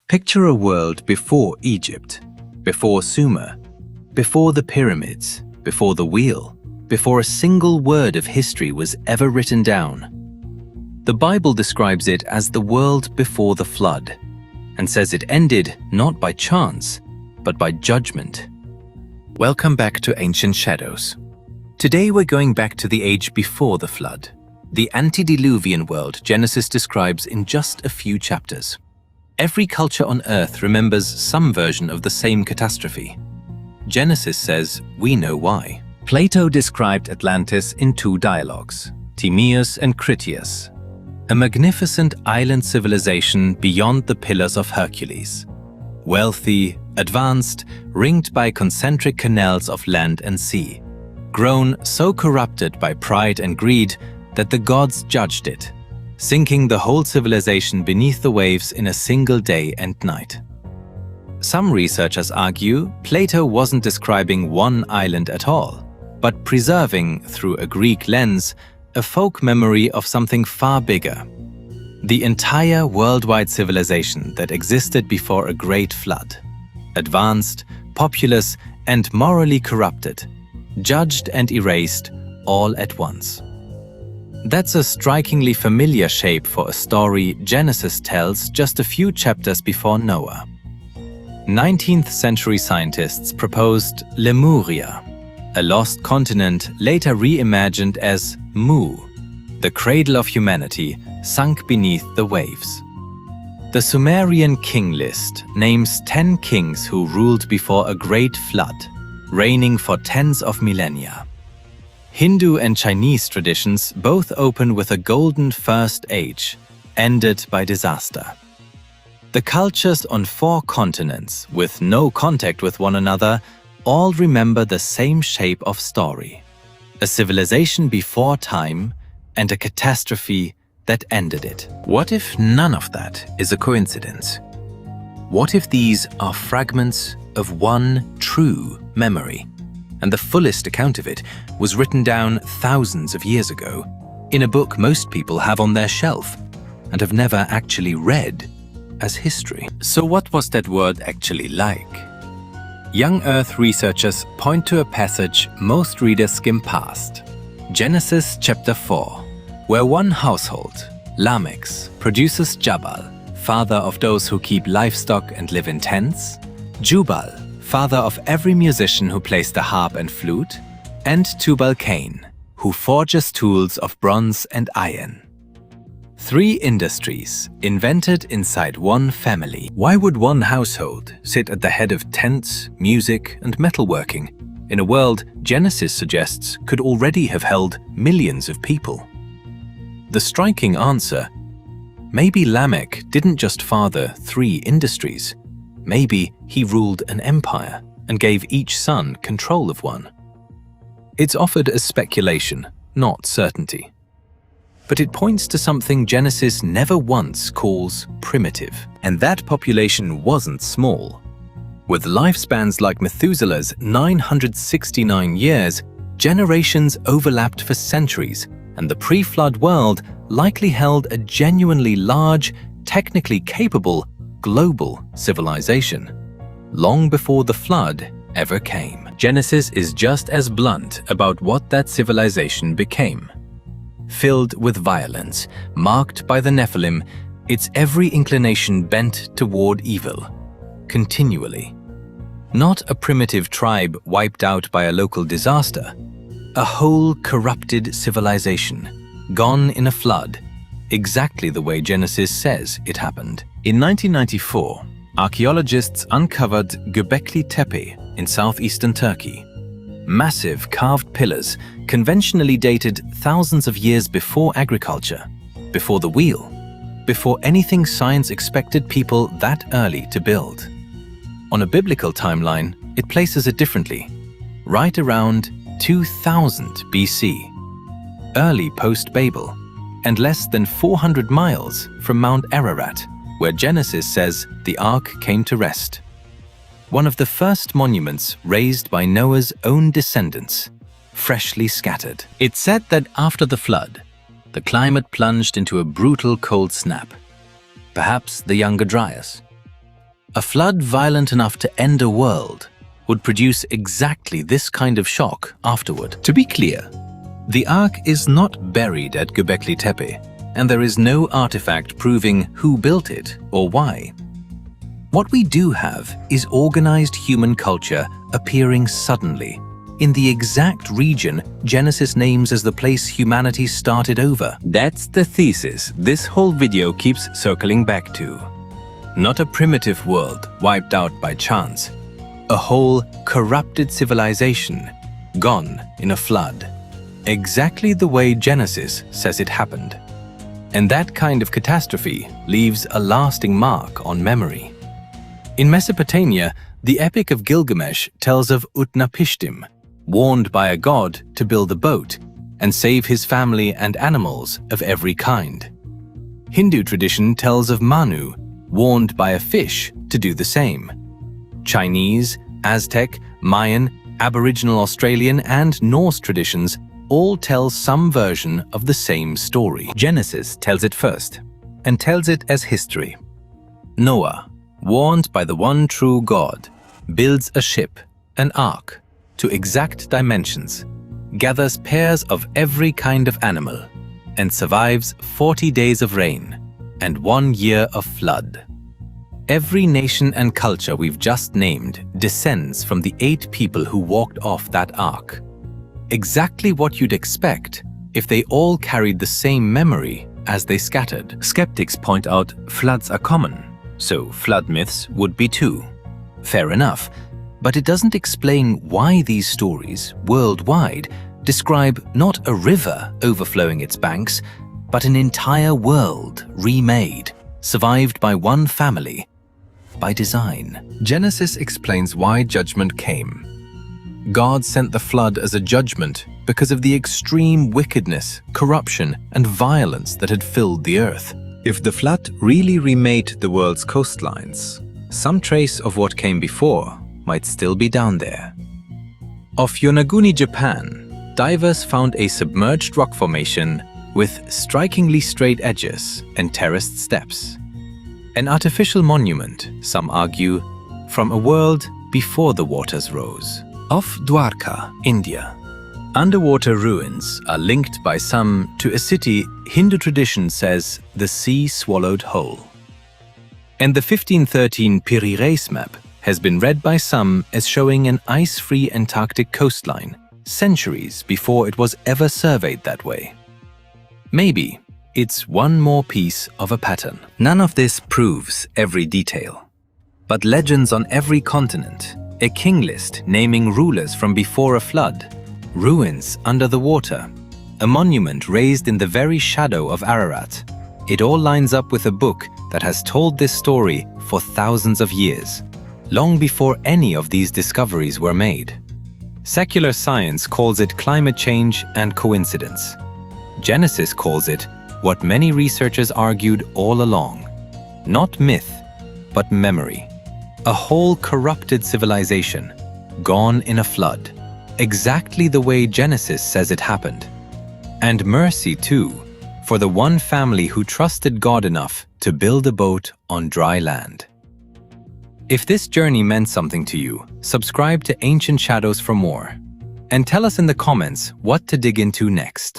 Picture a world before Egypt, before Sumer, before the pyramids, before the wheel, before a single word of history was ever written down. The Bible describes it as the world before the flood, and says it ended not by chance, but by judgment. Welcome back to Ancient Shadows. Today we're going back to the age before the flood, the antediluvian world Genesis describes in just a few chapters. Every culture on Earth remembers some version of the same catastrophe. Genesis says we know why. Plato described Atlantis in two dialogues, Timaeus and Critias, a magnificent island civilization beyond the Pillars of Hercules. Wealthy, advanced, ringed by concentric canals of land and sea, grown so corrupted by pride and greed that the gods judged it, sinking the whole civilization beneath the waves in a single day and night. Some researchers argue Plato wasn't describing one island at all, but preserving, through a Greek lens, a folk memory of something far bigger. The entire worldwide civilization that existed before a great flood. Advanced, populous, and morally corrupted, judged and erased all at once. That's a strikingly familiar shape for a story Genesis tells just a few chapters before Noah. 19th century scientists proposed Lemuria, a lost continent later reimagined as Mu, the cradle of humanity sunk beneath the waves. The Sumerian King List names 10 kings who ruled before a great flood, reigning for tens of millennia. Hindu and Chinese traditions both open with a golden first age, ended by disaster. The cultures on 4 continents, with no contact with one another, all remember the same shape of story. A civilization before time and a catastrophe that ended it. What if none of that is a coincidence? What if these are fragments of one true memory? And the fullest account of it was written down thousands of years ago in a book most people have on their shelf and have never actually read as history. So what was that world actually like? Young Earth researchers point to a passage most readers skim past. Genesis chapter 4, where one household, Lamech, produces Jabal, father of those who keep livestock and live in tents, Jubal, father of every musician who plays the harp and flute, and Tubal-Cain, who forges tools of bronze and iron. 3 industries invented inside one family. Why would one household sit at the head of tents, music, and metalworking in a world Genesis suggests could already have held millions of people? The striking answer: maybe Lamech didn't just father 3 industries. Maybe he ruled an empire and gave each son control of one. It's offered as speculation, not certainty. But it points to something Genesis never once calls primitive. And that population wasn't small. With lifespans like Methuselah's 969 years, generations overlapped for centuries, and the pre-flood world likely held a genuinely large, technically capable, global civilization, long before the flood ever came. Genesis is just as blunt about what that civilization became. Filled with violence, marked by the Nephilim, its every inclination bent toward evil, continually. Not a primitive tribe wiped out by a local disaster, a whole corrupted civilization, gone in a flood, exactly the way Genesis says it happened. In 1994, archaeologists uncovered Göbekli Tepe in southeastern Turkey. Massive carved pillars, conventionally dated thousands of years before agriculture, before the wheel, before anything science expected people that early to build. On a biblical timeline, it places it differently, right around 2000 BC, early post-Babel, and less than 400 miles from Mount Ararat, where Genesis says the ark came to rest. One of the first monuments raised by Noah's own descendants, freshly scattered. It's said that after the flood, the climate plunged into a brutal cold snap, perhaps the Younger Dryas. A flood violent enough to end a world would produce exactly this kind of shock afterward. To be clear, the Ark is not buried at Göbekli Tepe, and there is no artifact proving who built it or why. What we do have is organized human culture appearing suddenly in the exact region Genesis names as the place humanity started over. That's the thesis this whole video keeps circling back to. Not a primitive world wiped out by chance. A whole corrupted civilization gone in a flood. Exactly the way Genesis says it happened. And that kind of catastrophe leaves a lasting mark on memory. In Mesopotamia, the Epic of Gilgamesh tells of Utnapishtim, warned by a god to build a boat and save his family and animals of every kind. Hindu tradition tells of Manu, warned by a fish to do the same. Chinese, Aztec, Mayan, Aboriginal Australian, and Norse traditions all tell some version of the same story. Genesis tells it first, and tells it as history. Noah, warned by the one true God, builds a ship, an ark, to exact dimensions, gathers pairs of every kind of animal, and survives 40 days of rain and 1 year of flood. Every nation and culture we've just named descends from the 8 people who walked off that ark. Exactly what you'd expect if they all carried the same memory as they scattered. Skeptics point out floods are common, so flood myths would be too. Fair enough, but it doesn't explain why these stories, worldwide, describe not a river overflowing its banks, but an entire world remade, survived by one family, by design. Genesis explains why judgment came. God sent the flood as a judgment because of the extreme wickedness, corruption, and violence that had filled the earth. If the flood really remade the world's coastlines, some trace of what came before might still be down there. Off Yonaguni, Japan, divers found a submerged rock formation with strikingly straight edges and terraced steps. An artificial monument, some argue, from a world before the waters rose. Off Dwarka, India, underwater ruins are linked by some to a city Hindu tradition says the sea swallowed whole. And the 1513 Piri Reis map has been read by some as showing an ice-free Antarctic coastline centuries before it was ever surveyed that way. Maybe it's one more piece of a pattern. None of this proves every detail, but legends on every continent, a king list naming rulers from before a flood, ruins under the water, a monument raised in the very shadow of Ararat. It all lines up with a book that has told this story for thousands of years, long before any of these discoveries were made. Secular science calls it climate change and coincidence. Genesis calls it what many researchers argued all along. Not myth, but memory. A whole corrupted civilization, gone in a flood, exactly the way Genesis says it happened. And mercy, too, for the one family who trusted God enough to build a boat on dry land. If this journey meant something to you, subscribe to Ancient Shadows for more. And tell us in the comments what to dig into next.